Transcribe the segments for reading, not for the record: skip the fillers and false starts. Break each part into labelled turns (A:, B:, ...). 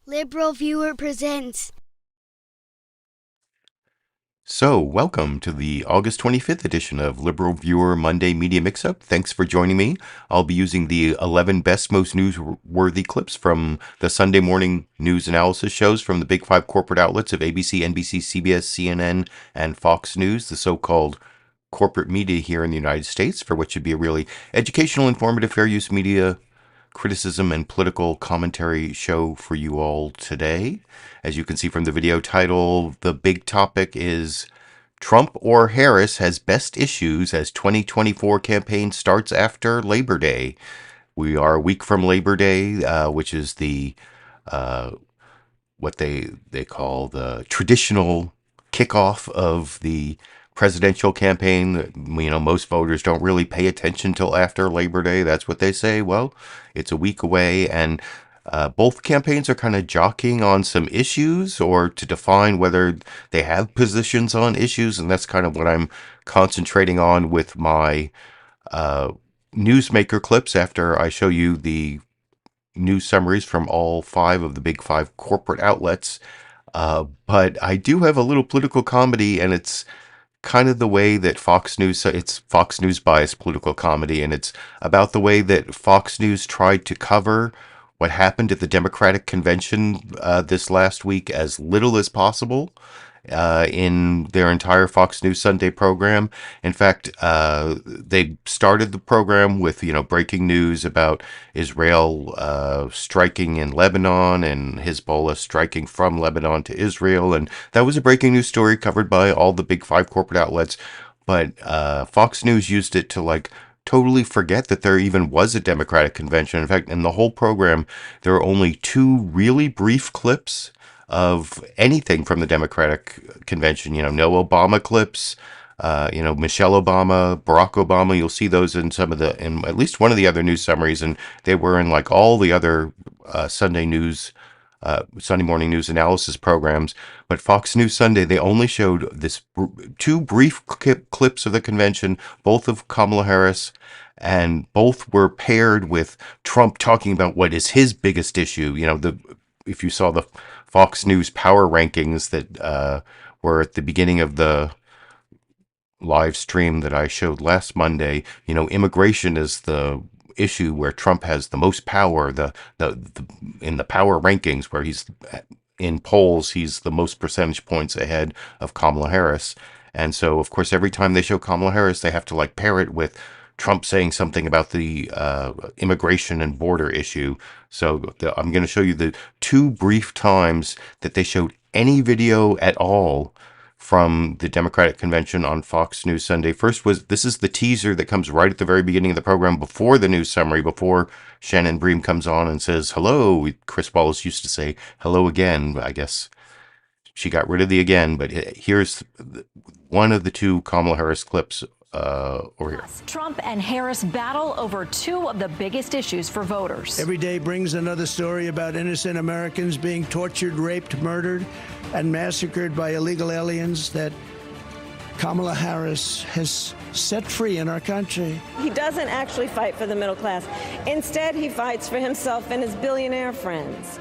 A: LiberalViewer presents.
B: So, welcome to the August 25th edition of LiberalViewer Monday Media Mixup. Thanks for joining me. I'll be using the 11 best, most newsworthy clips from the Sunday morning news analysis shows from the big five corporate outlets of ABC, NBC, CBS, CNN, and Fox News, the so-called corporate media here in the United States, for what should be a really educational, informative, fair use media criticism and political commentary show for you all today. As you can see from the video title, the big topic is Trump or Harris has best issues as 2024 campaign starts after Labor Day. We are a week from Labor Day, which is the what they call the traditional kickoff of the presidential campaign. You know, most voters don't really pay attention till after Labor Day. That's what they say. Well, it's a week away, and both campaigns are kind of jockeying on some issues or to define whether they have positions on issues, and that's kind of what I'm concentrating on with my newsmaker clips after I show you the news summaries from all five of the big five corporate outlets. But I do have a little political comedy, and it's kind of the way that Fox News, it's Fox News biased political comedy, and it's about the way that Fox News tried to cover what happened at the Democratic convention this last week as little as possible in their entire Fox News Sunday program. In fact, they started the program with, breaking news about Israel striking in Lebanon and Hezbollah striking from Lebanon to Israel. And that was a breaking news story covered by all the big five corporate outlets. But Fox News used it to totally forget that there even was a Democratic convention. In fact, in the whole program, there are only two really brief clips of anything from the Democratic convention. No Obama clips, Michelle Obama, Barack Obama. You'll see those in in at least one of the other news summaries, and they were in all the other Sunday morning news analysis programs. But Fox News Sunday, they only showed two brief clips of the convention, both of Kamala Harris, and both were paired with Trump talking about what is his biggest issue. If you saw the Fox News power rankings that were at the beginning of the live stream that I showed last Monday, immigration is the issue where Trump has the most power. In the power rankings, where he's in polls, he's the most percentage points ahead of Kamala Harris. And so, of course, every time they show Kamala Harris, they have to pair it with Trump saying something about the immigration and border issue. So I'm going to show you the two brief times that they showed any video at all from the Democratic convention on Fox News Sunday. First this is the teaser that comes right at the very beginning of the program before the news summary, before Shannon Bream comes on and says, hello. Chris Wallace used to say, hello again. I guess she got rid of the again, but here's one of the two Kamala Harris clips over here.
C: Trump and Harris battle over two of the biggest issues for voters.
D: Every day brings another story about innocent Americans being tortured, raped, murdered, and massacred by illegal aliens that Kamala Harris has set free in our country.
E: He doesn't actually fight for the middle class. Instead, he fights for himself and his billionaire friends.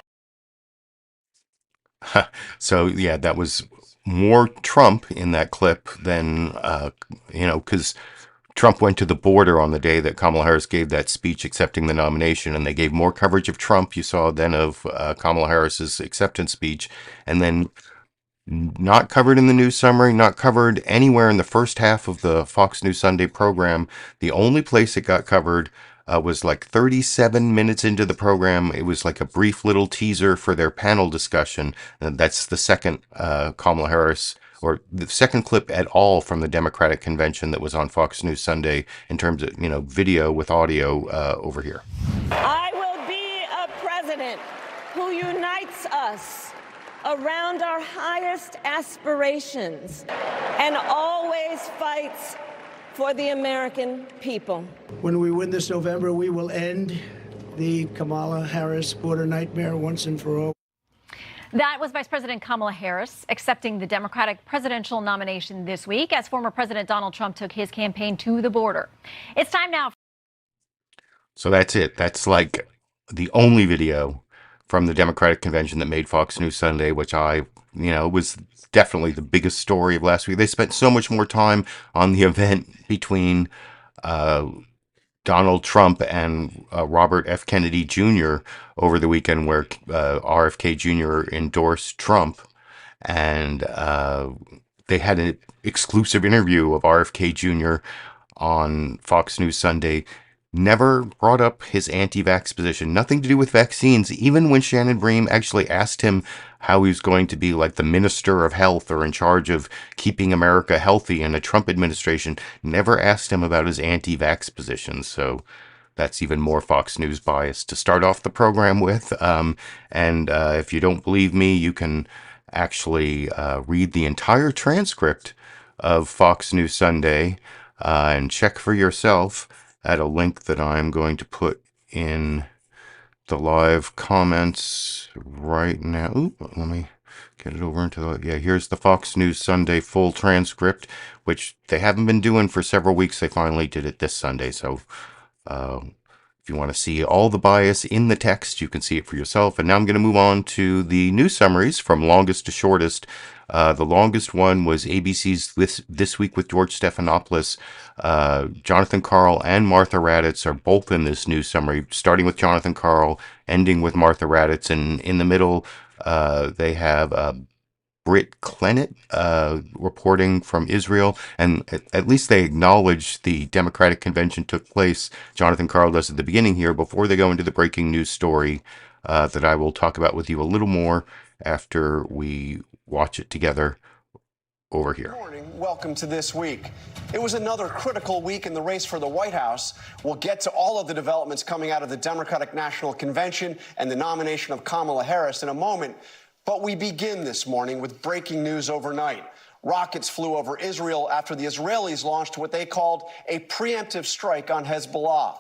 B: So, yeah, that was more Trump in that clip than, because Trump went to the border on the day that Kamala Harris gave that speech accepting the nomination, and they gave more coverage of Trump, you saw, than of Kamala Harris's acceptance speech. And then not covered in the news summary, not covered anywhere in the first half of the Fox News Sunday program. The only place it got covered was 37 minutes into the program. It was a brief little teaser for their panel discussion. And that's the second Kamala Harris, or the second clip at all from the Democratic convention that was on Fox News Sunday in terms of, video with audio over here.
E: I will be a president who unites us around our highest aspirations and always fights for the American people.
D: When we win this November, we will end the Kamala Harris border nightmare once and for all.
C: That was Vice President Kamala Harris accepting the Democratic presidential nomination this week as former President Donald Trump took his campaign to the border. It's time now.
B: So that's it. That's the only video from the Democratic convention that made Fox News Sunday, which was definitely the biggest story of last week. They spent so much more time on the event between Donald Trump and Robert F. Kennedy Jr. over the weekend, where RFK Jr. endorsed Trump, and they had an exclusive interview of RFK Jr. on Fox News Sunday. Never brought up his anti-vax position, nothing to do with vaccines, even when Shannon Bream actually asked him how he was going to be like the minister of health or in charge of keeping America healthy in a Trump administration. Never asked him about his anti-vax position. So that's even more Fox News bias to start off the program with. And if you don't believe me, you can actually read the entire transcript of Fox News Sunday and check for yourself at a link that I'm going to put in the live comments right now. Oop, let me get it over into here's the Fox News Sunday full transcript, which they haven't been doing for several weeks. They finally did it this Sunday. So if you want to see all the bias in the text, you can see it for yourself. And now I'm going to move on to the news summaries from longest to shortest. The longest one was ABC's This Week with George Stephanopoulos. Jon Karl and Martha Raddatz are both in this news summary, starting with Jon Karl, ending with Martha Raddatz. And in the middle, they have Britt Clennett reporting from Israel. And at least they acknowledge the Democratic convention took place. Jon Karl does at the beginning here before they go into the breaking news story that I will talk about with you a little more after we watch it together over here.
F: Good morning. Welcome to This Week. It was another critical week in the race for the White House. We'll get to all of the developments coming out of the Democratic National Convention and the nomination of Kamala Harris in a moment. But we begin this morning with breaking news overnight. Rockets flew over Israel after the Israelis launched what they called a preemptive strike on Hezbollah.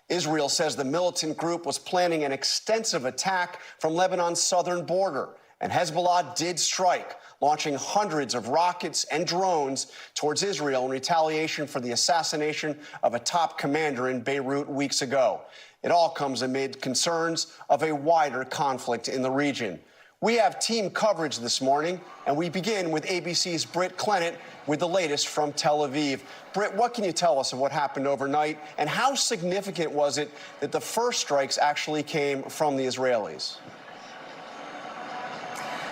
F: Israel says the militant group was planning an extensive attack from Lebanon's southern border. And Hezbollah did strike, launching hundreds of rockets and drones towards Israel in retaliation for the assassination of a top commander in Beirut weeks ago. It all comes amid concerns of a wider conflict in the region. We have team coverage this morning, and we begin with ABC's Britt Clennett with the latest from Tel Aviv. Britt, what can you tell us of what happened overnight, and how significant was it that the first strikes actually came from the Israelis?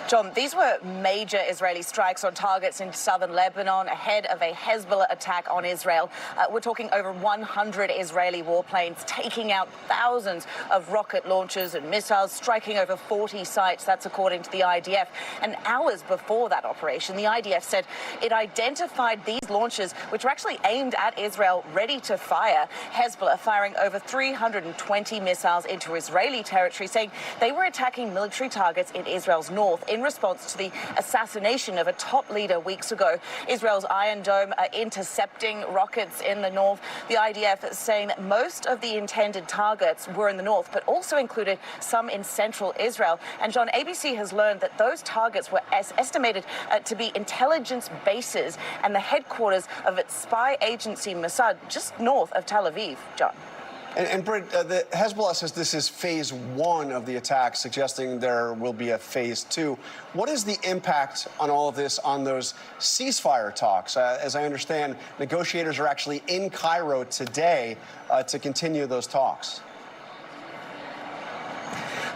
G: John, these were major Israeli strikes on targets in southern Lebanon ahead of a Hezbollah attack on Israel. We're talking over 100 Israeli warplanes taking out thousands of rocket launchers and missiles, striking over 40 sites. That's according to the IDF. And hours before that operation, the IDF said it identified these launchers, which were actually aimed at Israel, ready to fire. Hezbollah firing over 320 missiles into Israeli territory, saying they were attacking military targets in Israel's north in response to the assassination of a top leader weeks ago. Israel's Iron Dome intercepting rockets in the north. The IDF is saying that most of the intended targets were in the north, but also included some in central Israel. And John, ABC has learned that those targets were estimated to be intelligence bases and the headquarters of its spy agency Mossad, just north of Tel Aviv. John.
F: And Britt, the Hezbollah says this is phase one of the attack, suggesting there will be a phase two. What is the impact on all of this on those ceasefire talks? As I understand, negotiators are actually in Cairo today to continue those talks.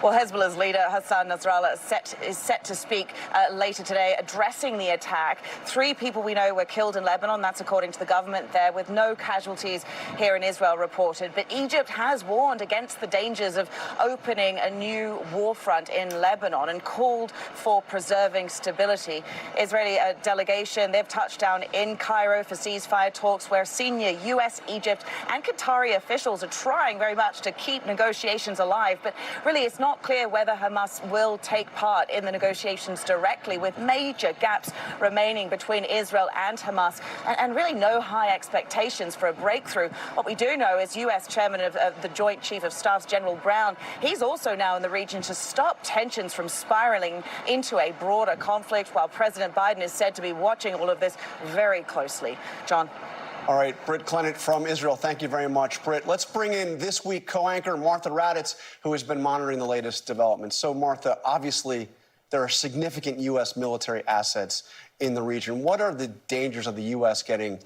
G: Well, Hezbollah's leader, Hassan Nasrallah, is set to speak later today, addressing the attack. 3 people we know were killed in Lebanon. That's according to the government there, with no casualties here in Israel reported. But Egypt has warned against the dangers of opening a new war front in Lebanon and called for preserving stability. Israeli delegation, they've touched down in Cairo for ceasefire talks, where senior U.S., Egypt and Qatari officials are trying very much to keep negotiations alive. But really, it's not clear whether Hamas will take part in the negotiations directly, with major gaps remaining between Israel and Hamas, and really no high expectations for a breakthrough. What we do know is U.S. Chairman of the Joint Chief of Staff's General Brown, he's also now in the region to stop tensions from spiraling into a broader conflict, while President Biden is said to be watching all of this very closely. John.
F: All right, Britt Clennett from Israel, thank you very much. Britt, let's bring in this week co-anchor Martha Raddatz, who has been monitoring the latest developments. So, Martha, obviously, there are significant U.S. military assets in the region. What are the dangers of the U.S. getting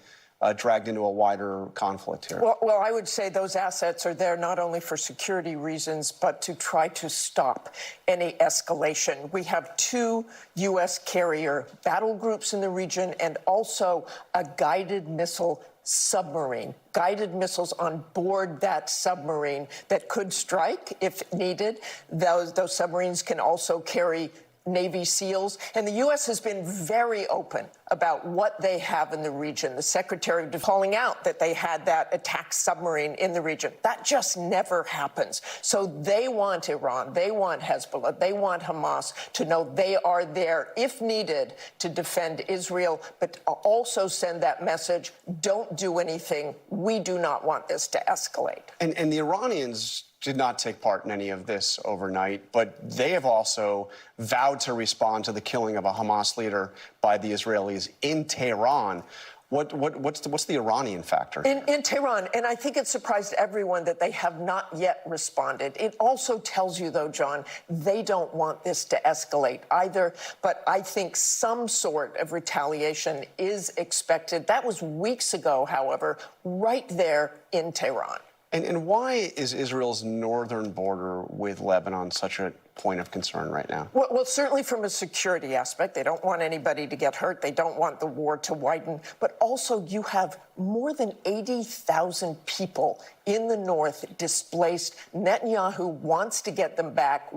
F: dragged into a wider conflict here?
H: Well, I would say those assets are there not only for security reasons, but to try to stop any escalation. We have 2 U.S. carrier battle groups in the region and also a guided missile submarine, guided missiles on board that submarine that could strike if needed. Those submarines can also carry Navy SEALs. And the U.S. has been very open about what they have in the region. The Secretary was calling out that they had that attack submarine in the region. That just never happens. So they want Iran, they want Hezbollah, they want Hamas to know they are there, if needed, to defend Israel, but also send that message, don't do anything. We do not want this to escalate.
F: And the Iranians did not take part in any of this overnight, but they have also vowed to respond to the killing of a Hamas leader by the Israelis in Tehran. What's the Iranian factor?
H: In Tehran, and I think it surprised everyone that they have not yet responded. It also tells you, though, John, they don't want this to escalate either, but I think some sort of retaliation is expected. That was weeks ago, however, right there in Tehran.
F: And why is Israel's northern border with Lebanon such a point of concern right now?
H: Well, certainly from a security aspect. They don't want anybody to get hurt. They don't want the war to widen. But also you have more than 80,000 people in the north displaced. Netanyahu wants to get them back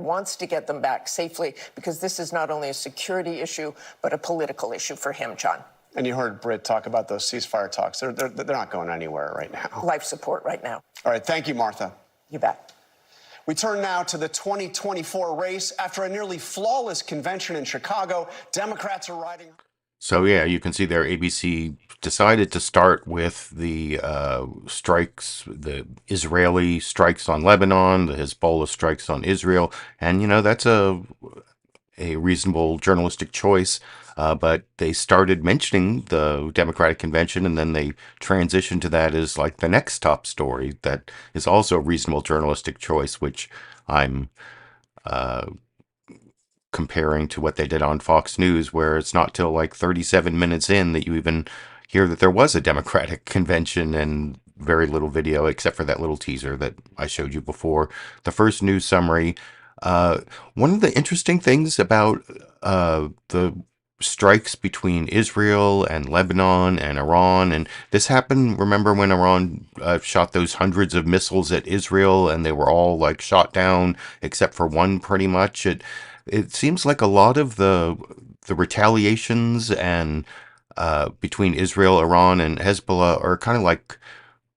H: safely, because this is not only a security issue, but a political issue for him, John.
F: And you heard Britt talk about those ceasefire talks. They're not going anywhere right now.
H: Life support right now.
F: All right. Thank you, Martha.
H: You bet.
F: We turn now to the 2024 race. After a nearly flawless convention in Chicago, Democrats are riding.
B: So, yeah, you can see there ABC decided to start with the strikes, the Israeli strikes on Lebanon, the Hezbollah strikes on Israel. And, you know, that's a reasonable journalistic choice. But they started mentioning the Democratic Convention, and then they transitioned to that as like the next top story. That is also a reasonable journalistic choice, which I'm comparing to what they did on Fox News, where it's not till like 37 minutes in that you even hear that there was a Democratic Convention, and very little video except for that little teaser that I showed you before. The first news summary. One of the interesting things about the strikes between Israel and Lebanon and Iran, and this happened, remember when Iran shot those hundreds of missiles at Israel, and they were all like shot down except for one pretty much. It seems like a lot of the retaliations and between Israel, Iran, and Hezbollah are kind of like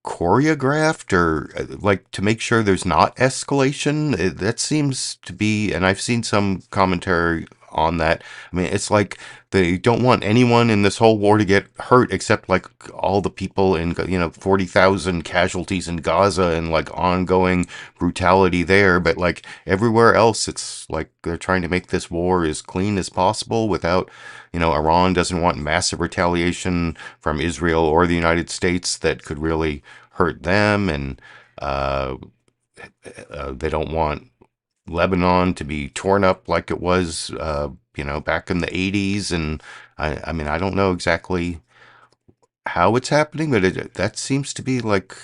B: choreographed, or like to make sure there's not escalation. That seems to be, and I've seen some commentary on that. I mean, it's like they don't want anyone in this whole war to get hurt except like all the people in, 40,000 casualties in Gaza and like ongoing brutality there. But like everywhere else, it's like they're trying to make this war as clean as possible without, Iran doesn't want massive retaliation from Israel or the United States that could really hurt them. And they don't want Lebanon to be torn up like it was, back in the 80s. And I mean, I don't know exactly how it's happening, but that seems to be like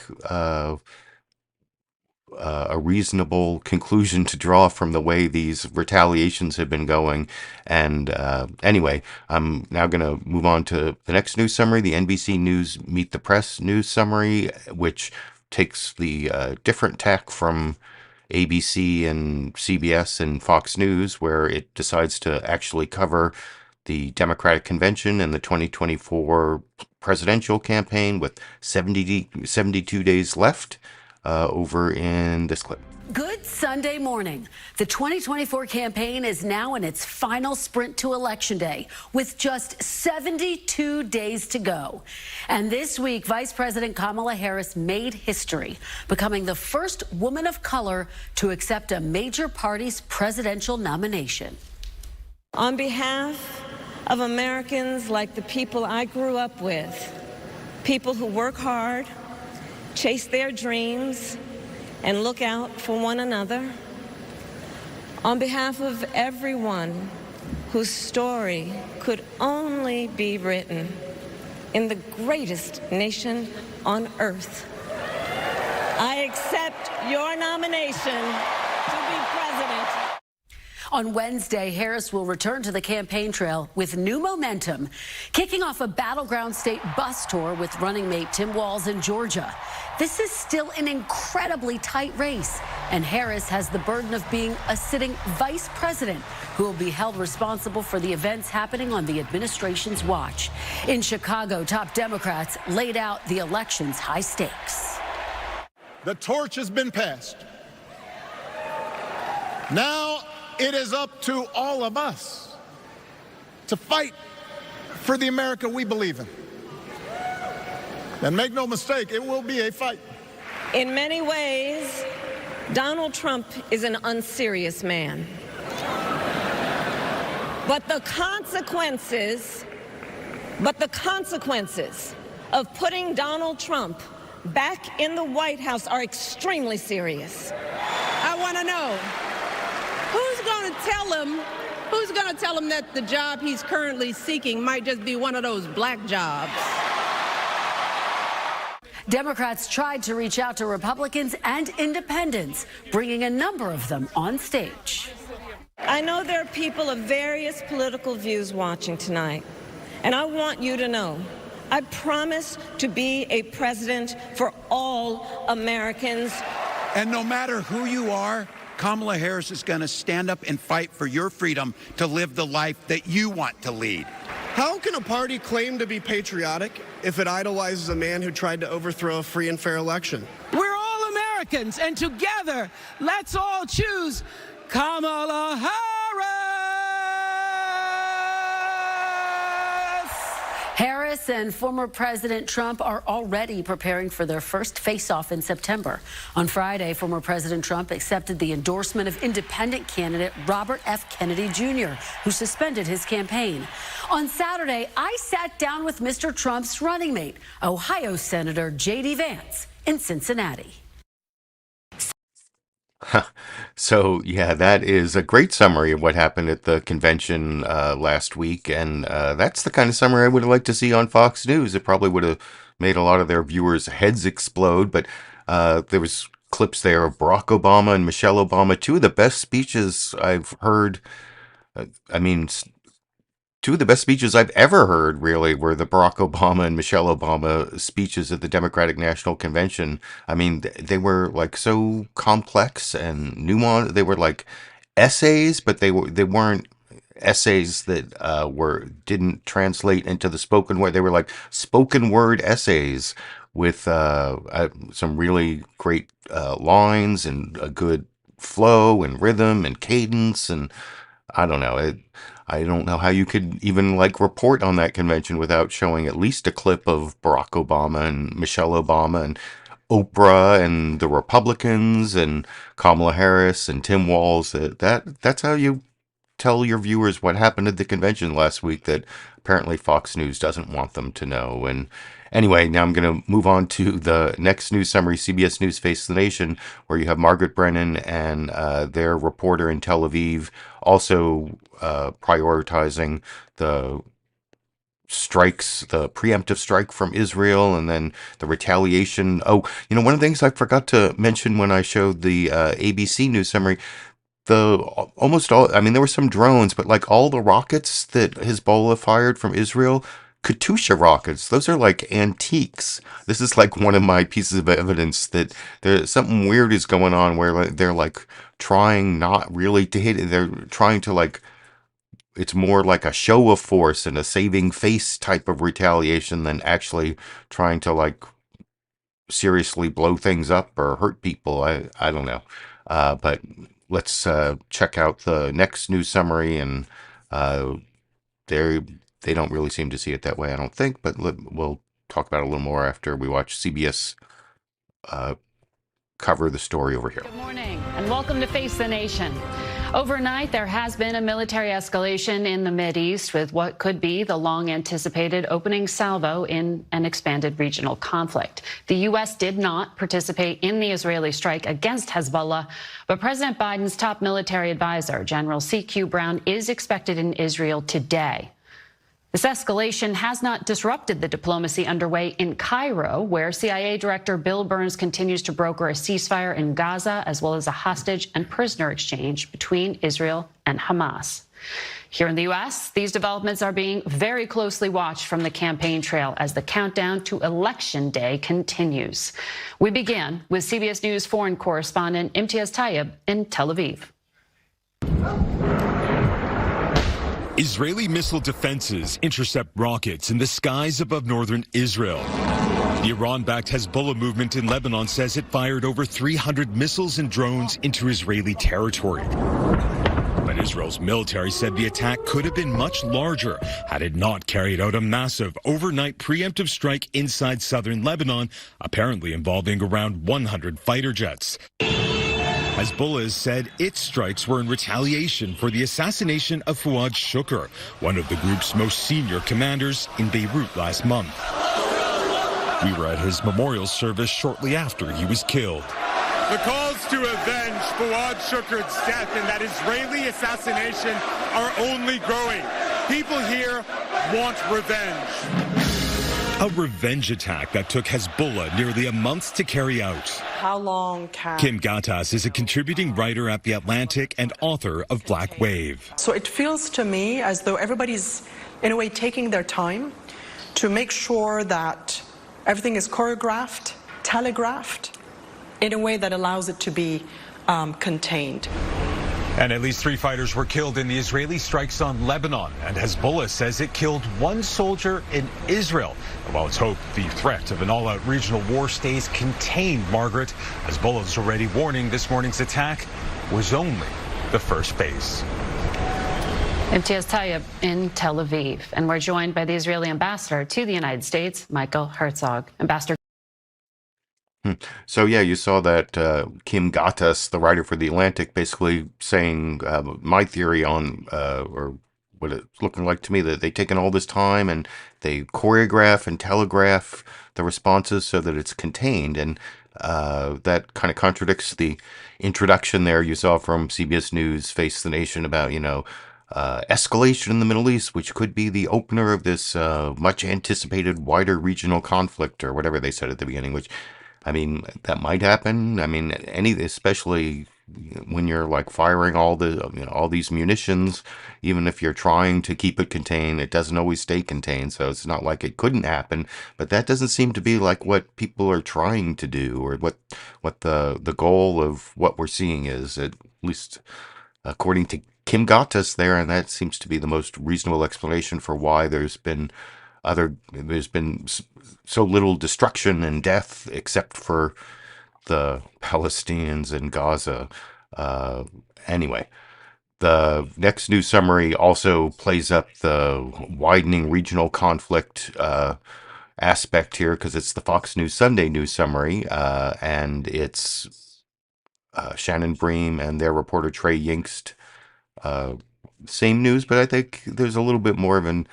B: a reasonable conclusion to draw from the way these retaliations have been going. And anyway, I'm now going to move on to the next news summary, the NBC News Meet the Press news summary, which takes the different tack from ABC and CBS and Fox News, where it decides to actually cover the Democratic Convention and the 2024 presidential campaign with 72 days left over in this clip.
I: Good Sunday morning. The 2024 campaign is now in its final sprint to Election Day, with just 72 days to go. And this week, Vice President Kamala Harris made history, becoming the first woman of color to accept a major party's presidential nomination.
E: On behalf of Americans like the people I grew up with, people who work hard, chase their dreams, and look out for one another. On behalf of everyone whose story could only be written in the greatest nation on earth, I accept your nomination to be president.
I: On Wednesday, Harris will return to the campaign trail with new momentum, kicking off a battleground state bus tour with running mate Tim Walz in Georgia. This is still an incredibly tight race, and Harris has the burden of being a sitting vice president who will be held responsible for the events happening on the administration's watch. In Chicago, top Democrats laid out the election's high stakes.
J: The torch has been passed. Now it is up to all of us to fight for the America we believe in. And make no mistake, it will be a fight.
E: In many ways, Donald Trump is an unserious man. But the consequences of putting Donald Trump back in the White House are extremely serious.
K: I want to know, who's going to tell him that the job he's currently seeking might just be one of those black jobs?
I: Democrats tried to reach out to Republicans and independents, bringing a number of them on stage.
E: I know there are people of various political views watching tonight, and I want you to know I promise to be a president for all Americans.
L: And no matter who you are, Kamala Harris is going to stand up and fight for your freedom to live the life that you want to lead.
M: How can a party claim to be patriotic if it idolizes a man who tried to overthrow a free and fair election?
K: We're all Americans, and together, let's all choose Kamala Harris.
I: Harris and former President Trump are already preparing for their first face-off in September. On Friday, former President Trump accepted the endorsement of independent candidate Robert F. Kennedy Jr., who suspended his campaign. On Saturday, I sat down with Mr. Trump's running mate, Ohio Senator J.D. Vance, in Cincinnati.
B: So, yeah, that is a great summary of what happened at the convention last week. And that's the kind of summary I would have liked to see on Fox News. It probably would have made a lot of their viewers' heads explode. But there was clips there of Barack Obama and Michelle Obama, two of the best speeches I've heard. Two of the best speeches I've ever heard, really, were the Barack Obama and Michelle Obama speeches at the Democratic National Convention. I mean, they were like so complex and nuanced. They were like essays, but they weren't essays that didn't translate into the spoken word. They were like spoken word essays with some really great lines and a good flow and rhythm and cadence. And I don't know. I don't know how you could even report on that convention without showing at least a clip of Barack Obama and Michelle Obama and Oprah and the Republicans and Kamala Harris and Tim Walz. That's how you tell your viewers what happened at the convention last week that apparently Fox News doesn't want them to know. And anyway, now I'm going to move on to the next news summary, CBS News Face the Nation, where you have Margaret Brennan and their reporter in Tel Aviv also prioritizing the strikes, the preemptive strike from Israel, and then the retaliation. Oh, one of the things I forgot to mention when I showed the ABC news summary, there were some drones, but all the rockets that Hezbollah fired from Israel, Katyusha rockets, those are like antiques. This is one of my pieces of evidence that there's something weird is going on where they're trying not really to hit it. They're trying to it's more like a show of force and a saving face type of retaliation than actually trying to seriously blow things up or hurt people. I don't know. But let's check out the next news summary, and they don't really seem to see it that way, I don't think, but we'll talk about it a little more after we watch CBS cover the story over here.
N: Good morning and welcome to Face the Nation. Overnight, there has been a military escalation in the Mideast with what could be the long-anticipated opening salvo in an expanded regional conflict. The U.S. did not participate in the Israeli strike against Hezbollah, but President Biden's top military advisor, General C.Q. Brown, is expected in Israel today. This escalation has not disrupted the diplomacy underway in Cairo, where CIA Director Bill Burns continues to broker a ceasefire in Gaza, as well as a hostage and prisoner exchange between Israel and Hamas. Here in the U.S., these developments are being very closely watched from the campaign trail as the countdown to Election Day continues. We begin with CBS News foreign correspondent Imtiaz Tyab in Tel Aviv.
O: Israeli missile defenses intercept rockets in the skies above northern Israel. The Iran-backed Hezbollah movement in Lebanon says it fired over 300 missiles and drones into Israeli territory. But Israel's military said the attack could have been much larger had it not carried out a massive overnight preemptive strike inside southern Lebanon, apparently involving around 100 fighter jets. Hezbollah has said its strikes were in retaliation for the assassination of Fuad Shukr, one of the group's most senior commanders, in Beirut last month. We were at his memorial service shortly after he was killed.
P: The calls to avenge Fuad Shukr's death and that Israeli assassination are only growing. People here want revenge.
O: A revenge attack that took Hezbollah nearly a month to carry out.
Q: How long can...
O: Kim Gattas is a contributing writer at The Atlantic and author of Black Wave.
Q: So it feels to me as though everybody's, in a way, taking their time to make sure that everything is choreographed, telegraphed, in a way that allows it to be contained.
R: And at least 3 fighters were killed in the Israeli strikes on Lebanon. And Hezbollah says it killed 1 soldier in Israel. While it's hoped the threat of an all-out regional war stays contained, Margaret, Hezbollah is already warning this morning's attack was only the first phase.
N: Imtiaz Tyab in Tel Aviv. And we're joined by the Israeli ambassador to the United States, Michael Herzog. Ambassador.
B: So, yeah, you saw that Kim Gattas, the writer for The Atlantic, basically saying my theory on, or what it's looking like to me, that they've taken all this time and they choreograph and telegraph the responses so that it's contained. And that kind of contradicts the introduction there you saw from CBS News, Face the Nation, about, escalation in the Middle East, which could be the opener of this much anticipated wider regional conflict, or whatever they said at the beginning, which... I mean, that might happen. I mean, especially when you're like firing all these munitions, even if you're trying to keep it contained, it doesn't always stay contained. So it's not like it couldn't happen, but that doesn't seem to be like what people are trying to do, or what the goal of what we're seeing is, at least according to Kim Gattas there. And that seems to be the most reasonable explanation for why there's been so little destruction and death, except for the Palestinians in Gaza. Anyway, the next news summary also plays up the widening regional conflict aspect here, because it's the Fox News Sunday news summary, and it's Shannon Bream and their reporter Trey Yingst. Same news, but I think there's a little bit more of an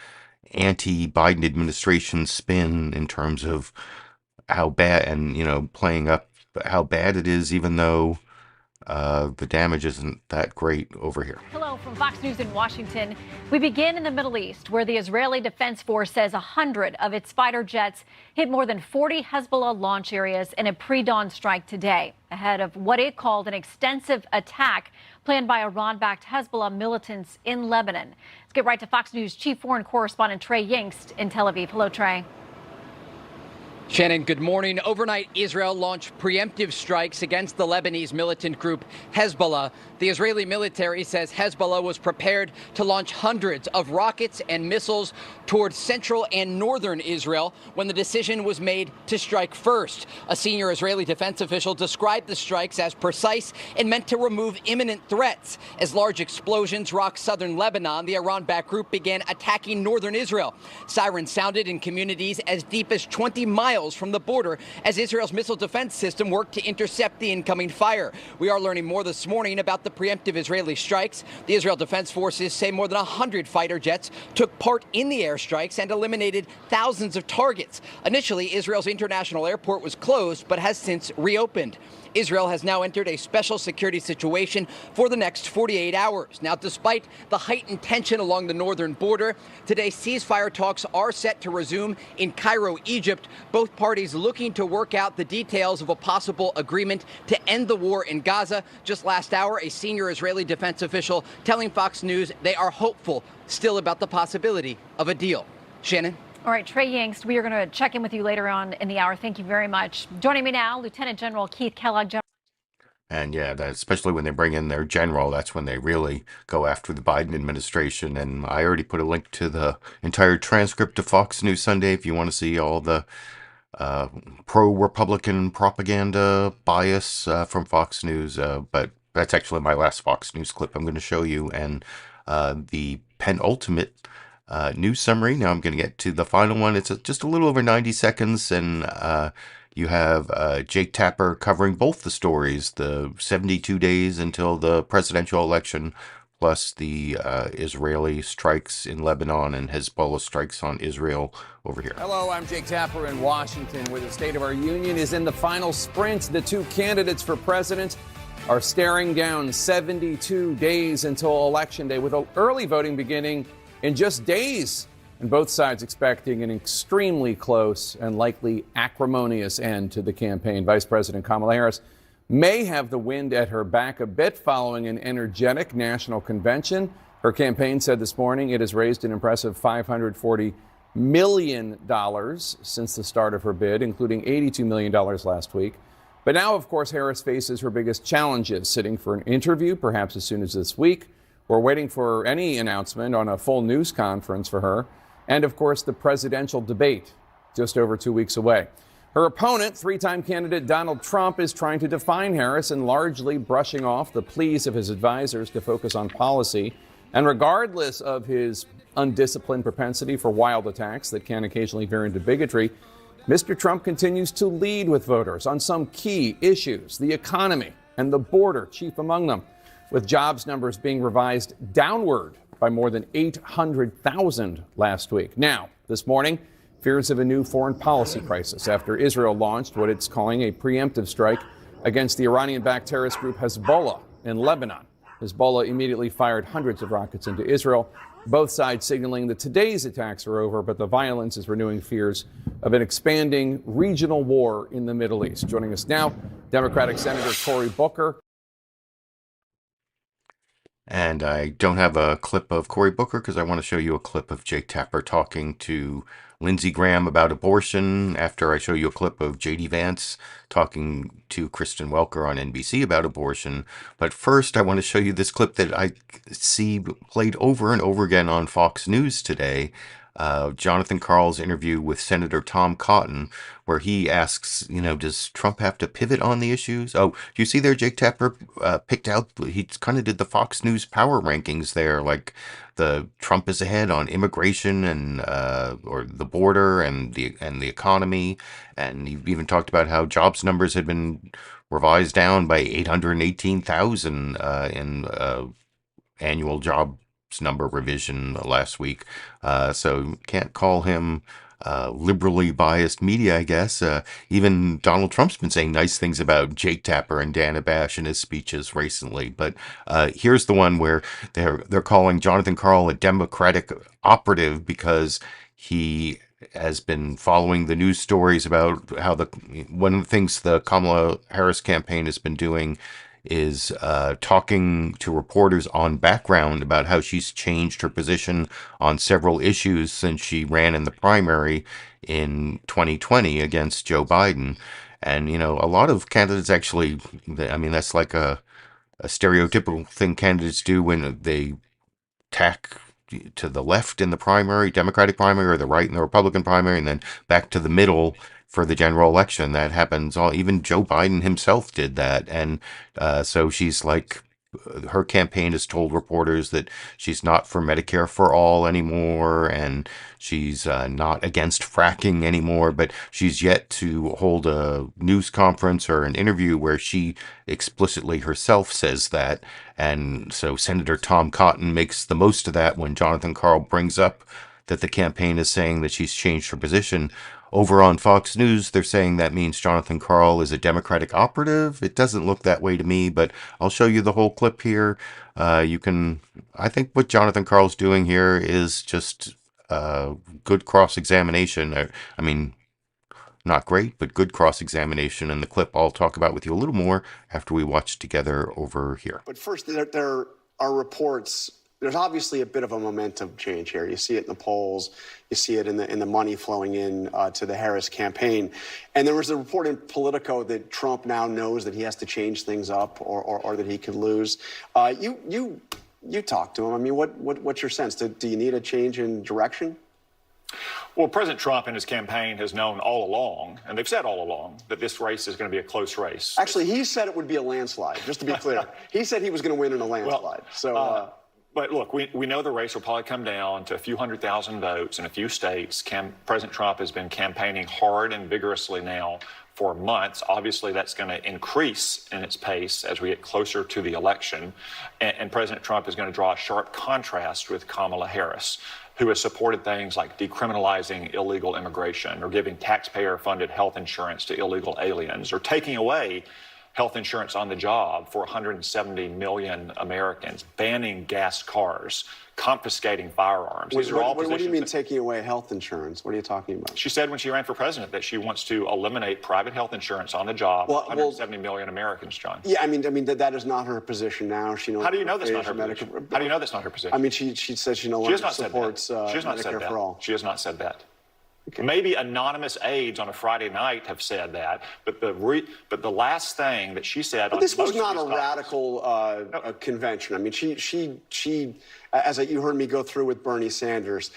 B: anti-Biden administration spin in terms of how bad, and playing up how bad it is, even though the damage isn't that great over here.
C: Hello from Fox News in Washington. We begin in the Middle East, where the Israeli Defense Force says 100 of its fighter jets hit more than 40 Hezbollah launch areas in a pre-dawn strike today, ahead of what it called an extensive attack planned by Iran-backed Hezbollah militants in Lebanon. Let's get right to Fox News Chief Foreign Correspondent Trey Yingst in Tel Aviv. Hello, Trey.
S: Shannon, good morning. Overnight, Israel launched preemptive strikes against the Lebanese militant group Hezbollah. The Israeli military says Hezbollah was prepared to launch hundreds of rockets and missiles towards central and northern Israel when the decision was made to strike first. A senior Israeli defense official described the strikes as precise and meant to remove imminent threats. As large explosions rocked southern Lebanon, the Iran-backed group began attacking northern Israel. Sirens sounded in communities as deep as 20 miles miles from the border as Israel's missile defense system worked to intercept the incoming fire. We are learning more this morning about the preemptive Israeli strikes. The Israel Defense Forces say more than 100 fighter jets took part in the airstrikes and eliminated thousands of targets. Initially, Israel's international airport was closed, but has since reopened. Israel has now entered a special security situation for the next 48 hours. Now, despite the heightened tension along the northern border, today's ceasefire talks are set to resume in Cairo, Egypt, both parties looking to work out the details of a possible agreement to end the war in Gaza. Just last hour, a senior Israeli defense official telling Fox News they are hopeful still about the possibility of a deal. Shannon?
C: All right, Trey Yingst, we are going to check in with you later on in the hour. Thank you very much. Joining me now, Lieutenant General Keith Kellogg.
B: And yeah, especially when they bring in their general, that's when they really go after the Biden administration. And I already put a link to the entire transcript of Fox News Sunday if you want to see all the pro-Republican propaganda bias from Fox News. But that's actually my last Fox News clip I'm going to show you. And the penultimate news summary. Now I'm going to get to the final one. It's just a little over 90 seconds, and you have Jake Tapper covering both the stories, the 72 days until the presidential election, plus the Israeli strikes in Lebanon and Hezbollah strikes on Israel over here.
T: Hello, I'm Jake Tapper in Washington, where the State of our Union is in the final sprint. The two candidates for president are staring down 72 days until Election Day, with early voting beginning in just days, and both sides expecting an extremely close and likely acrimonious end to the campaign. Vice President Kamala Harris may have the wind at her back a bit following an energetic national convention. Her campaign said this morning it has raised an impressive $540 million since the start of her bid, including $82 million last week. But now, of course, Harris faces her biggest challenges, sitting for an interview, perhaps as soon as this week. We're waiting for any announcement on a full news conference for her. And, of course, the presidential debate, just over 2 weeks away. Her opponent, three-time candidate Donald Trump, is trying to define Harris and largely brushing off the pleas of his advisors to focus on policy. And regardless of his undisciplined propensity for wild attacks that can occasionally veer into bigotry, Mr. Trump continues to lead with voters on some key issues, the economy and the border, chief among them, with jobs numbers being revised downward by more than 800,000 last week. Now, this morning, fears of a new foreign policy crisis after Israel launched what it's calling a preemptive strike against the Iranian-backed terrorist group Hezbollah in Lebanon. Hezbollah immediately fired hundreds of rockets into Israel, both sides signaling that today's attacks are over, but the violence is renewing fears of an expanding regional war in the Middle East. Joining us now, Democratic Senator Cory Booker.
B: And I don't have a clip of Cory Booker because I want to show you a clip of Jake Tapper talking to Lindsey Graham about abortion after I show you a clip of J.D. Vance talking to Kristen Welker on NBC about abortion. But first, I want to show you this clip that I see played over and over again on Fox News today. Jon Karl's interview with Senator Tom Cotton, where he asks, does Trump have to pivot on the issues? Oh, do you see there Jake Tapper picked out, he kind of did the Fox News power rankings there, like the Trump is ahead on immigration and or the border and the economy, and he even talked about how jobs numbers had been revised down by 818,000 in annual job number revision last week. So can't call him liberally biased media, I guess. Even Donald Trump's been saying nice things about Jake Tapper and Dana Bash in his speeches recently. But here's the one where they're calling Jon Karl a Democratic operative because he has been following the news stories about how one of the things the Kamala Harris campaign has been doing is talking to reporters on background about how she's changed her position on several issues since she ran in the primary in 2020 against Joe Biden. And, a lot of candidates actually, that's like a stereotypical thing candidates do when they tack to the left in the primary, Democratic primary, or the right in the Republican primary, and then back to the middle for the general election. That happens even Joe Biden himself did that. And so she's like her campaign has told reporters that she's not for Medicare for all anymore, and she's not against fracking anymore, but she's yet to hold a news conference or an interview where she explicitly herself says that. And so Senator Tom Cotton makes the most of that when Jonathan Karl brings up that the campaign is saying that she's changed her position. Over on Fox News, they're saying that means Jonathan Karl is a Democratic operative. It doesn't look that way to me, but I'll show you the whole clip here. I think what Jonathan Karl's doing here is just good cross-examination. I mean, not great, but good cross-examination. And the clip I'll talk about with you a little more after we watch together over here.
F: But first, there are reports. There's obviously a bit of a momentum change here. You see it in the polls. You see it in the money flowing in to the Harris campaign. And there was a report in Politico that Trump now knows that he has to change things up or that he could lose. You talked to him. I mean, what's your sense? Do you need a change in direction?
U: Well, President Trump and his campaign has known all along, and they've said all along, that this race is going to be a close race.
F: Actually, he said it would be a landslide, just to be clear. He said he was going to win in a landslide.
U: But look, we know the race will probably come down to a few 100,000 votes in a few states. President Trump has been campaigning hard and vigorously now for months. Obviously, that's going to increase in its pace as we get closer to the election. And President Trump is going to draw a sharp contrast with Kamala Harris, who has supported things like decriminalizing illegal immigration or giving taxpayer-funded health insurance to illegal aliens or taking away health insurance on the job for 170 million Americans, banning gas cars, confiscating firearms.
F: These are all what do you mean taking away health insurance? What are you talking about?
U: She said when she ran for president that she wants to eliminate private health insurance on the job for 170 million Americans, John.
F: Yeah, I mean that is not her position now. She knows.
U: How do you know that's not her position? How do you know that's not her position?
F: I mean, she says she no longer supports
U: Medicare
F: for all.
U: She has not said that. Okay. Maybe anonymous aides on a Friday night have said that, but the last thing that she said.
F: But this was not a radical convention. I mean, she, as you heard me go through with Bernie Sanders,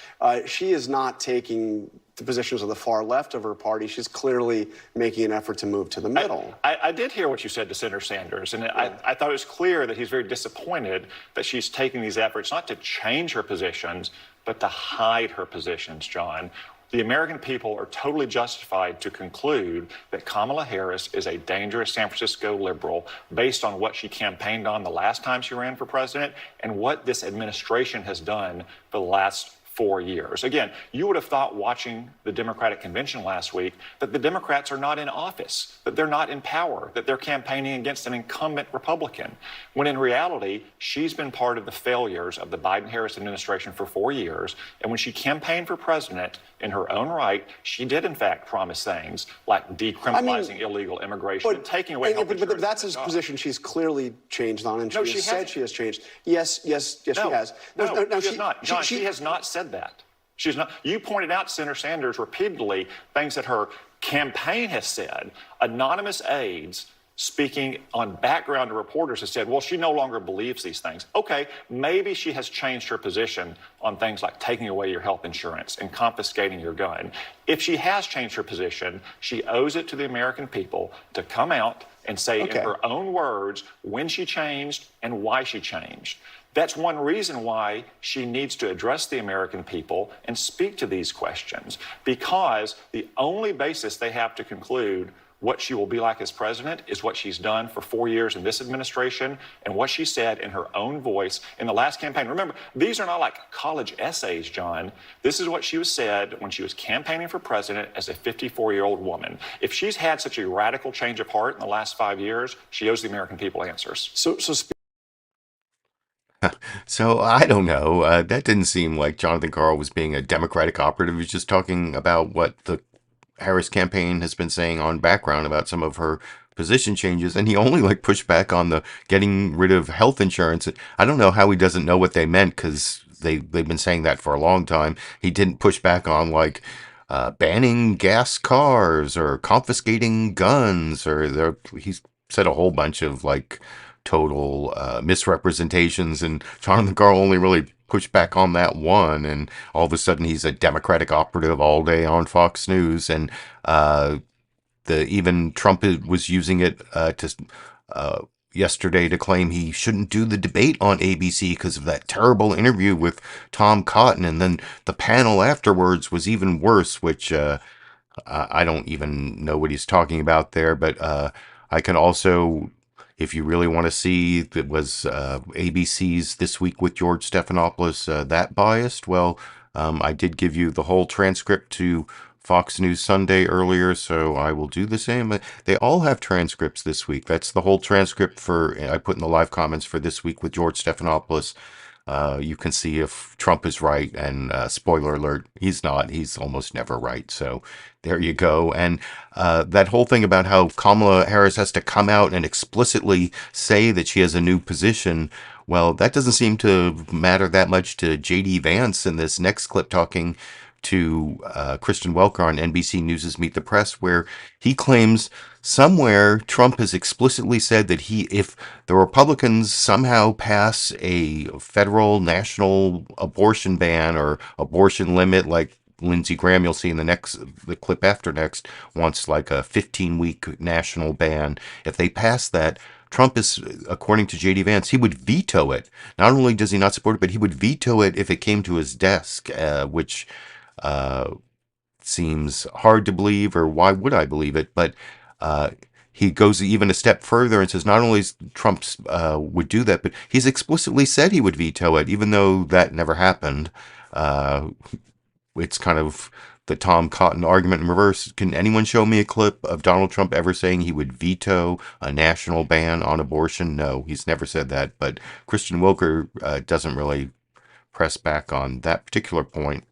F: she is not taking the positions of the far left of her party. She's clearly making an effort to move to the middle.
U: I did hear what you said to Senator Sanders, and I thought it was clear that he's very disappointed that she's taking these efforts not to change her positions, but to hide her positions, John. The American people are totally justified to conclude that Kamala Harris is a dangerous San Francisco liberal based on what she campaigned on the last time she ran for president and what this administration has done for the last 4 years. Again, you would have thought watching the Democratic convention last week that the Democrats are not in office, that they're not in power, that they're campaigning against an incumbent Republican, when in reality, she's been part of the failures of the Biden-Harris administration for 4 years. And when she campaigned for president in her own right, she did in fact promise things like decriminalizing illegal immigration and taking away health insurance.
F: But that's his position she's clearly changed on, and she has said she has changed. Yes, she has.
U: No, she has not. John, she has not said that. She's not. You pointed out, Senator Sanders, repeatedly things that her campaign has said. Anonymous aides speaking on background to reporters has said, well, she no longer believes these things. Okay, maybe she has changed her position on things like taking away your health insurance and confiscating your gun. If she has changed her position, she owes it to the American people to come out and say in her own words when she changed and why she changed. That's one reason why she needs to address the American people and speak to these questions, because the only basis they have to conclude what she will be like as president is what she's done for 4 years in this administration and what she said in her own voice in the last campaign. Remember, these are not like college essays, John. This is what she said when she was campaigning for president as a 54-year-old woman. If she's had such a radical change of heart in the last 5 years, she owes the American people answers.
B: So I don't know. That didn't seem like Jonathan Karl was being a Democratic operative. He was just talking about what the Harris campaign has been saying on background about some of her position changes, and he only pushed back on the getting rid of health insurance. I don't know how he doesn't know what they meant, because they've been saying that for a long time. He didn't push back on banning gas cars or confiscating guns, or he said a whole bunch of total misrepresentations, and Jonathan Karl only really pushed back on that one, and all of a sudden he's a Democratic operative all day on Fox News, and even Trump was using it to yesterday to claim he shouldn't do the debate on ABC because of that terrible interview with Tom Cotton. And then the panel afterwards was even worse, which I don't even know what he's talking about there. But I can also, if you really want to see that was ABC's This Week with George Stephanopoulos that biased, well, I did give you the whole transcript to Fox News Sunday earlier, so I will do the same. They all have transcripts this week. That's the whole transcript I put in the live comments for This Week with George Stephanopoulos. You can see if Trump is right, and spoiler alert, he's not. He's almost never right. So there you go. And that whole thing about how Kamala Harris has to come out and explicitly say that she has a new position, well, that doesn't seem to matter that much to J.D. Vance in this next clip talking to Kristen Welker on NBC News' Meet the Press, where he claims somewhere Trump has explicitly said that if the Republicans somehow pass a federal national abortion ban or abortion limit, like Lindsey Graham, you'll see in the clip after next, wants like a 15-week national ban. If they pass that, Trump is, according to J.D. Vance, he would veto it. Not only does he not support it, but he would veto it if it came to his desk, which seems hard to believe, or why would I believe it? But he goes even a step further and says not only Trump would do that, but he's explicitly said he would veto it, even though that never happened. It's kind of the Tom Cotton argument in reverse. Can anyone show me a clip of Donald Trump ever saying he would veto a national ban on abortion? No, he's never said that. But Kristen Welker doesn't really press back on that particular point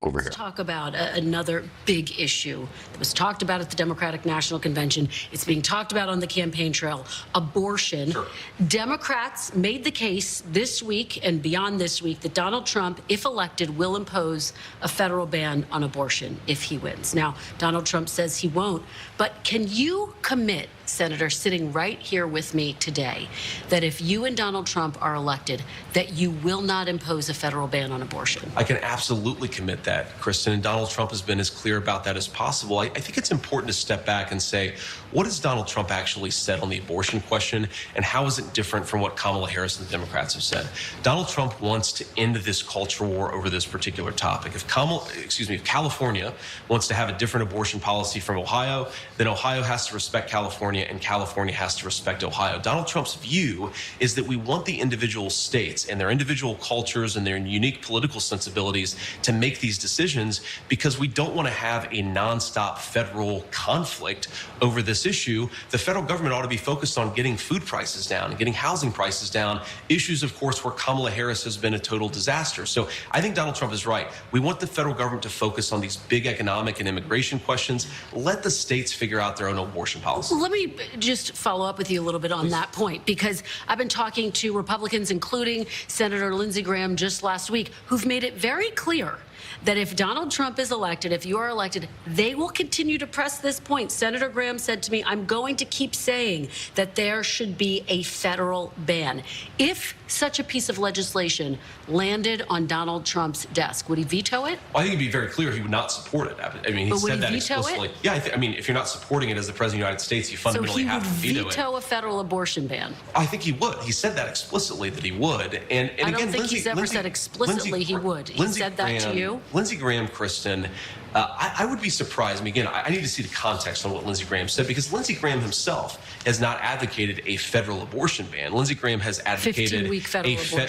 B: over here.
I: Let's talk about another big issue that was talked about at the Democratic National Convention. It's being talked about on the campaign trail, abortion. Sure. Democrats made the case this week and beyond this week that Donald Trump, if elected, will impose a federal ban on abortion if he wins. Now, Donald Trump says he won't, but can you commit, Senator, sitting right here with me today, that if you and Donald Trump are elected, that you will not impose a federal ban on abortion?
A: I can absolutely commit that, Kristen, and Donald Trump has been as clear about that as possible. I think it's important to step back and say, what has Donald Trump actually said on the abortion question, and how is it different from what Kamala Harris and the Democrats have said? Donald Trump wants to end this culture war over this particular topic. If California wants to have a different abortion policy from Ohio, then Ohio has to respect California, and California has to respect Ohio. Donald Trump's view is that we want the individual states and their individual cultures and their unique political sensibilities to make these decisions, because we don't want to have a nonstop federal conflict over this issue. The federal government ought to be focused on getting food prices down and getting housing prices down, issues, of course, where Kamala Harris has been a total disaster. So I think Donald Trump is right. We want the federal government to focus on these big economic and immigration questions. Let the states figure out their own abortion policy.
I: Let me just follow up with you a little bit on that point, because I've been talking to Republicans, including Senator Lindsey Graham just last week, who've made it very clear that if Donald Trump is elected, if you are elected, they will continue to press this point. Senator Graham said to me, I'm going to keep saying that there should be a federal ban. If such a piece of legislation landed on Donald Trump's desk, would he veto it?
A: Well, I think it'd be very clear he would not support it. I mean, he said that explicitly. Yeah, I mean, if you're not supporting it as the President of the United States, you fundamentally have to veto it.
I: So he would veto a federal abortion ban?
A: I think he would. He said that explicitly, that he would. And
I: I don't think he's ever said explicitly he would. He said that to you?
A: Lindsey Graham, Kristen, I would be surprised. I mean, again, I need to see the context on what Lindsey Graham said, because Lindsey Graham himself has not advocated a federal abortion ban. Lindsey Graham has advocated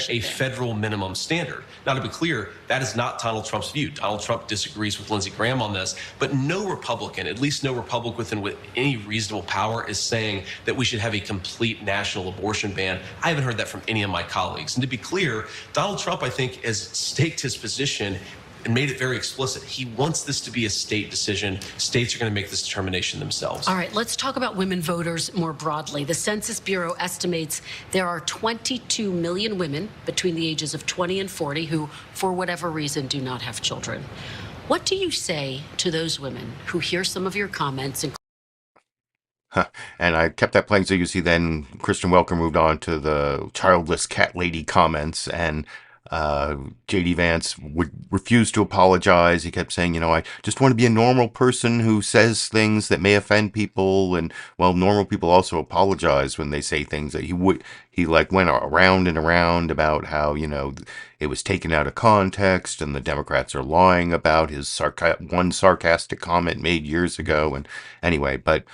A: a federal minimum standard. Now, to be clear, that is not Donald Trump's view. Donald Trump disagrees with Lindsey Graham on this, but no Republican, at least no Republican with any reasonable power, is saying that we should have a complete national abortion ban. I haven't heard that from any of my colleagues. And to be clear, Donald Trump, I think, has staked his position and made it very explicit. He wants this to be a state decision. States are going to make this determination themselves.
I: All right, let's talk about women voters more broadly. The Census Bureau estimates there are 22 million women between the ages of 20 and 40 who, for whatever reason, do not have children. What do you say to those women who hear some of your comments?
B: And I kept that playing so you see then Kristen Welker moved on to the childless cat lady comments, and J.D. Vance would refuse to apologize. He kept saying, I just want to be a normal person who says things that may offend people. And, well, normal people also apologize when they say things that he went around and around about how, it was taken out of context and the Democrats are lying about his one sarcastic comment made years ago. And anyway, but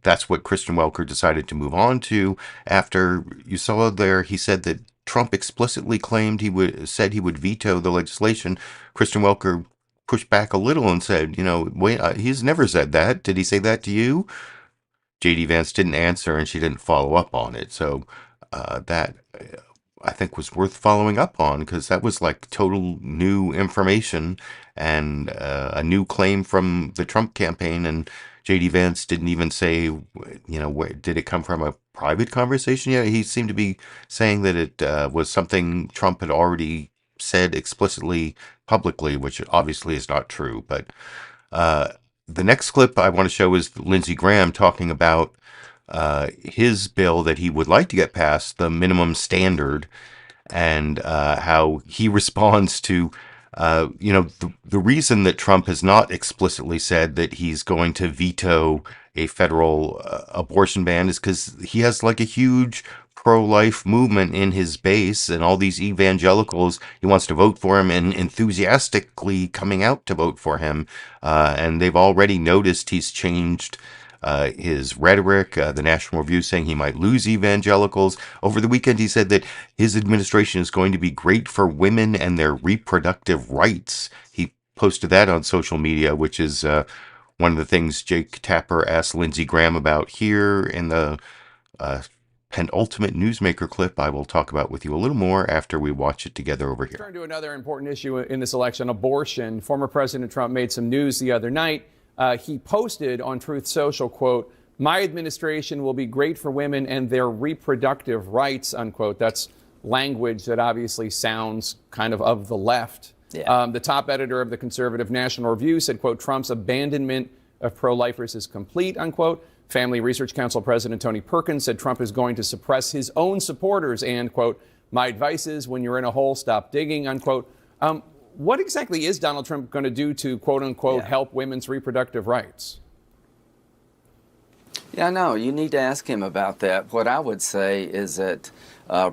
B: that's what Kristen Welker decided to move on to after you saw there. He said that Trump explicitly claimed he would veto the legislation. Kristen Welker pushed back a little and said, wait, he's never said that. Did he say that to you? J.D. Vance didn't answer, and she didn't follow up on it. So that I think was worth following up on, because that was like total new information and a new claim from the Trump campaign. And J.D. Vance didn't even say, where did it come from, a private conversation? Yeah, he seemed to be saying that it was something Trump had already said explicitly publicly, which obviously is not true. But the next clip I want to show is Lindsey Graham talking about his bill that he would like to get passed, the minimum standard, and how he responds to the reason that Trump has not explicitly said that he's going to veto a federal abortion ban is because he has like a huge pro-life movement in his base, and all these evangelicals, he wants to vote for him and enthusiastically coming out to vote for him. And they've already noticed he's changed his rhetoric. The National Review saying he might lose evangelicals. Over the weekend, he said that his administration is going to be great for women and their reproductive rights. He posted that on social media, which is one of the things Jake Tapper asked Lindsey Graham about here in the penultimate newsmaker clip I will talk about with you a little more after we watch it together over here.
T: Turn to another important issue in this election, abortion. Former President Trump made some news the other night. He posted on Truth Social, quote, "My administration will be great for women and their reproductive rights," unquote. That's language that obviously sounds kind of the left. Yeah. The top editor of the conservative National Review said, quote, "Trump's abandonment of pro-lifers is complete," unquote. Family Research Council President Tony Perkins said Trump is going to suppress his own supporters and, quote, "My advice is when you're in a hole, stop digging," unquote. What exactly is Donald Trump going to do to, quote unquote, help women's reproductive rights?
D: Yeah, no, you need to ask him about that. What I would say is that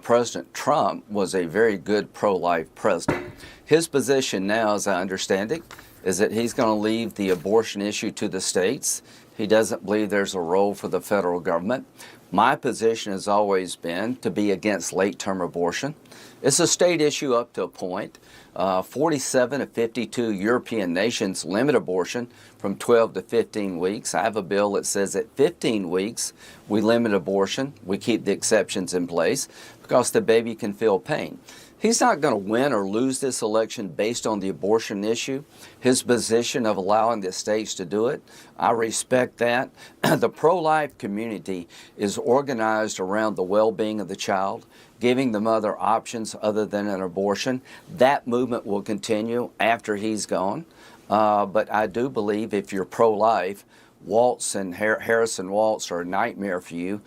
D: President Trump was a very good pro-life president. His position now, as I understand it, is that he's going to leave the abortion issue to the states. He doesn't believe there's a role for the federal government. My position has always been to be against late-term abortion. It's a state issue up to a point. 47 of 52 European nations limit abortion from 12 to 15 weeks. I have a bill that says at 15 weeks we limit abortion. We keep the exceptions in place because the baby can feel pain. He's not going to win or lose this election based on the abortion issue. His position of allowing the states to do it, I respect that. The pro-life community is organized around the well-being of the child, giving the mother options other than an abortion. That movement will continue after he's gone. But I do believe if you're pro-life, Waltz and Harrison Waltz are a nightmare for you.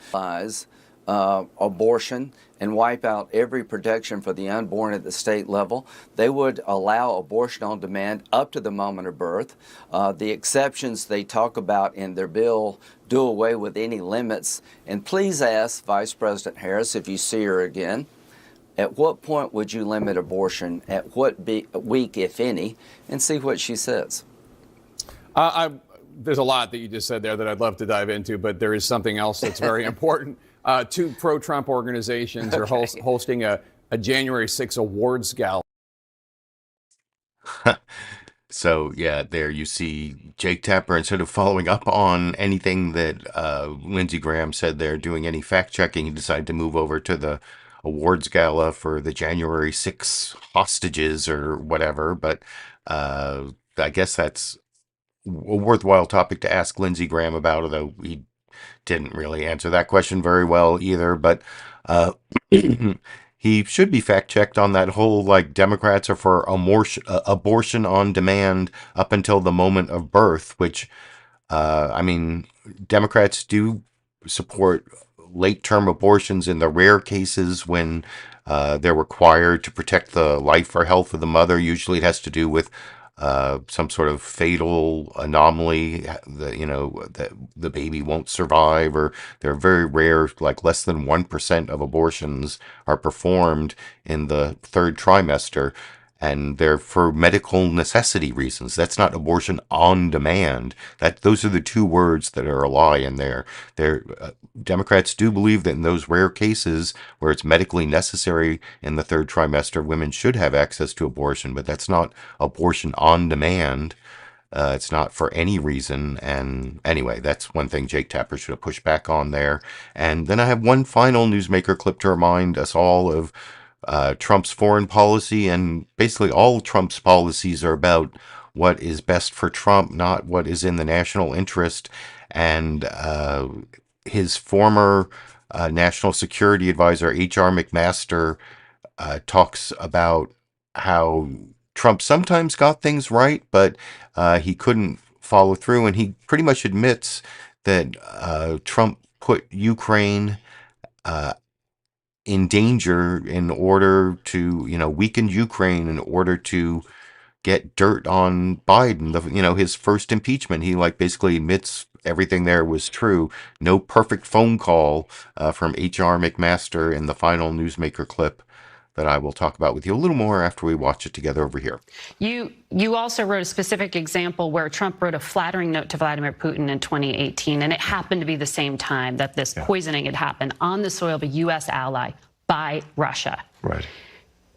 D: Abortion and wipe out every protection for the unborn at the state level. They would allow abortion on demand up to the moment of birth. The exceptions they talk about in their bill do away with any limits. And please ask Vice President Harris, if you see her again, at what point would you limit abortion? At what week, if any? And see what she says.
T: There's a lot that you just said there that I'd love to dive into, but there is something else that's very important. Two pro-Trump organizations are hosting a January 6 awards gala.
B: So, yeah, there you see Jake Tapper, instead of following up on anything that Lindsey Graham said there, doing any fact-checking, he decided to move over to the awards gala for the January 6 hostages or whatever. But I guess that's a worthwhile topic to ask Lindsey Graham about, although he didn't really answer that question very well either. But he should be fact-checked on that whole, like, Democrats are for abortion on demand up until the moment of birth, which, I mean, Democrats do support late-term abortions in the rare cases when They're required to protect the life or health of the mother. Usually it has to do with some sort of fatal anomaly that the baby won't survive, or they're very rare, like less than 1% of abortions are performed in the third trimester. And they're for medical necessity reasons. That's not abortion on demand. Those are the two words that are a lie in there. Democrats do believe that in those rare cases where it's medically necessary in the third trimester, women should have access to abortion, but that's not abortion on demand. It's not for any reason. And anyway, that's one thing Jake Tapper should have pushed back on there. And then I have one final newsmaker clip to remind us all of Trump's foreign policy, and basically all Trump's policies are about what is best for Trump, not what is in the national interest. And his former national security advisor, H.R. McMaster, talks about how Trump sometimes got things right, but he couldn't follow through. And he pretty much admits that Trump put Ukraine in danger in order to, weaken Ukraine in order to get dirt on Biden. His first impeachment, he basically admits everything there was true. No perfect phone call from H.R. McMaster in the final newsmaker clip that I will talk about with you a little more after we watch it together over here.
N: You also wrote a specific example where Trump wrote a flattering note to Vladimir Putin in 2018, and it happened to be the same time that this poisoning had happened on the soil of a U.S. ally by Russia.
B: Right.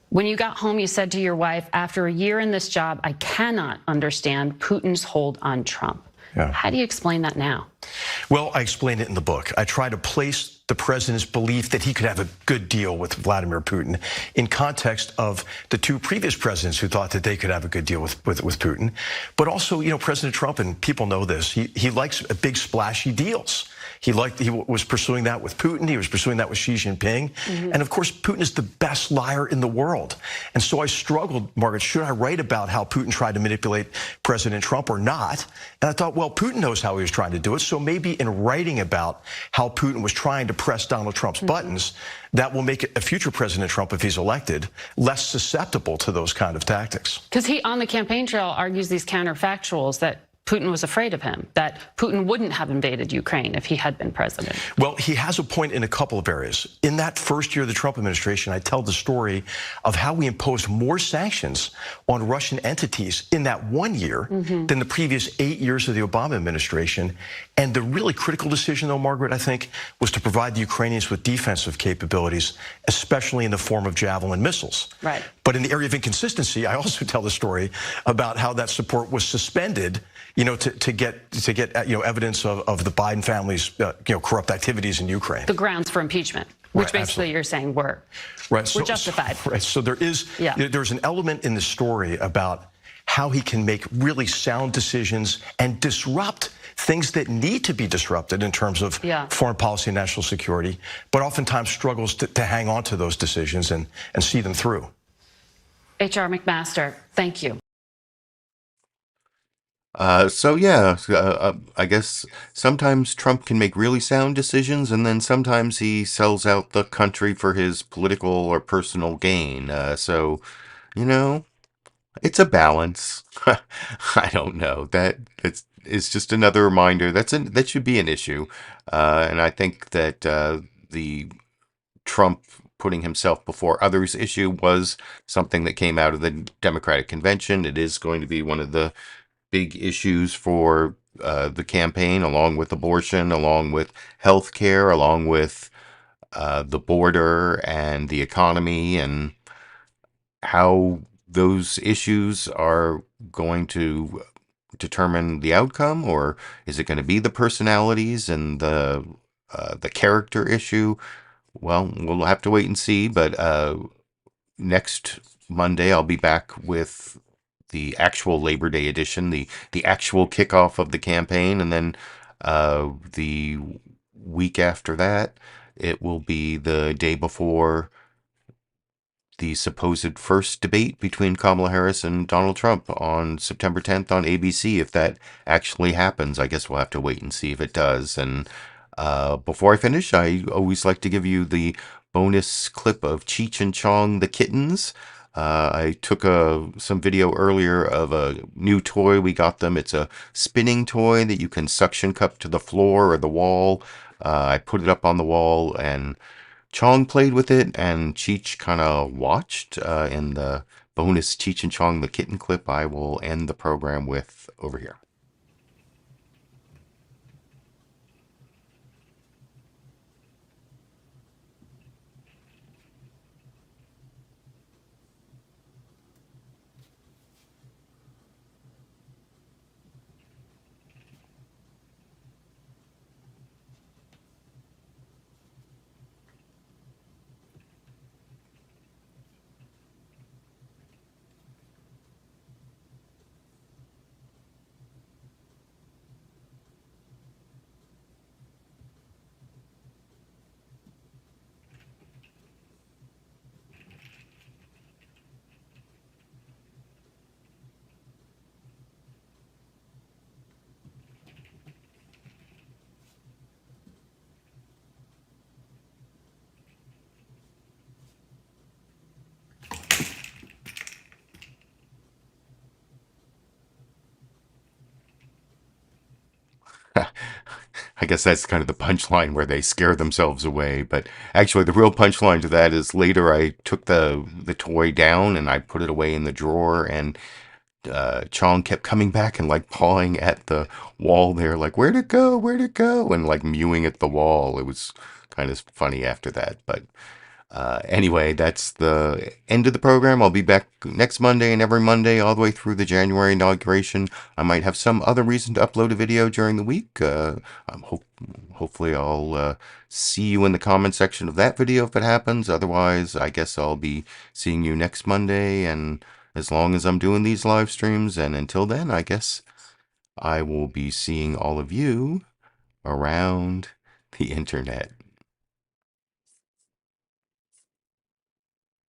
N: When you got home, you said to your wife, after a year in this job, I cannot understand Putin's hold on Trump.
G: Yeah.
N: How do you explain that now?
G: Well, I explained it in the book. I try to place the president's belief that he could have a good deal with Vladimir Putin in context of the two previous presidents who thought that they could have a good deal with Putin. But also, President Trump, and people know this, he likes big splashy deals. He was pursuing that with Putin. He was pursuing that with Xi Jinping. Mm-hmm. And of course, Putin is the best liar in the world. And so I struggled, Margaret, should I write about how Putin tried to manipulate President Trump or not? And I thought, well, Putin knows how he was trying to do it. So maybe in writing about how Putin was trying to press Donald Trump's buttons, that will make a future President Trump, if he's elected, less susceptible to those kind of tactics.
N: Because he, on the campaign trail, argues these counterfactuals that Putin was afraid of him, that Putin wouldn't have invaded Ukraine if he had been president.
G: Well, he has a point in a couple of areas. In that first year of the Trump administration, I tell the story of how we imposed more sanctions on Russian entities in that 1 year than the previous 8 years of the Obama administration. And the really critical decision, though, Margaret, I think, was to provide the Ukrainians with defensive capabilities, especially in the form of Javelin missiles.
N: Right.
G: But in the area of inconsistency, I also tell the story about how that support was suspended, to get evidence of the Biden family's corrupt activities in Ukraine.
N: The grounds for impeachment, which basically you're saying were justified.
G: Right. So there's an element in the story about how he can make really sound decisions and disrupt things that need to be disrupted in terms of foreign policy and national security, but oftentimes struggles to hang on to those decisions and see them through.
N: H.R. McMaster, thank you.
B: I guess sometimes Trump can make really sound decisions, and then sometimes he sells out the country for his political or personal gain. It's a balance. I don't know. It's just another reminder. That should be an issue. And I think that the Trump putting himself before others issue was something that came out of the Democratic convention. It is going to be one of the big issues for the campaign, along with abortion, along with health care, along with the border and the economy, and how those issues are going to determine the outcome, or is it going to be the personalities and the character issue? Well, we'll have to wait and see, but next Monday I'll be back with the actual Labor Day edition, the actual kickoff of the campaign, and then the week after that, it will be the day before the supposed first debate between Kamala Harris and Donald Trump on September 10th on ABC. If that actually happens, I guess we'll have to wait and see if it does. And before I finish, I always like to give you the bonus clip of Cheech and Chong, the kittens. I took some video earlier of a new toy. We got them. It's a spinning toy that you can suction cup to the floor or the wall. I put it up on the wall, and Chong played with it, and Cheech kind of watched in the bonus Cheech and Chong, the kitten clip. I will end the program with over here. I guess that's kind of the punchline where they scare themselves away. But actually, the real punchline to that is later I took the toy down and I put it away in the drawer, and Chong kept coming back and like pawing at the wall there, like, where'd it go? Where'd it go? And like mewing at the wall. It was kind of funny after that. But anyway, that's the end of the program. I'll be back next Monday and every Monday all the way through the January inauguration. I might have some other reason to upload a video during the week. Hopefully I'll see you in the comment section of that video if it happens. Otherwise, I guess I'll be seeing you next Monday, and as long as I'm doing these live streams, and until then, I guess I will be seeing all of you around the internet.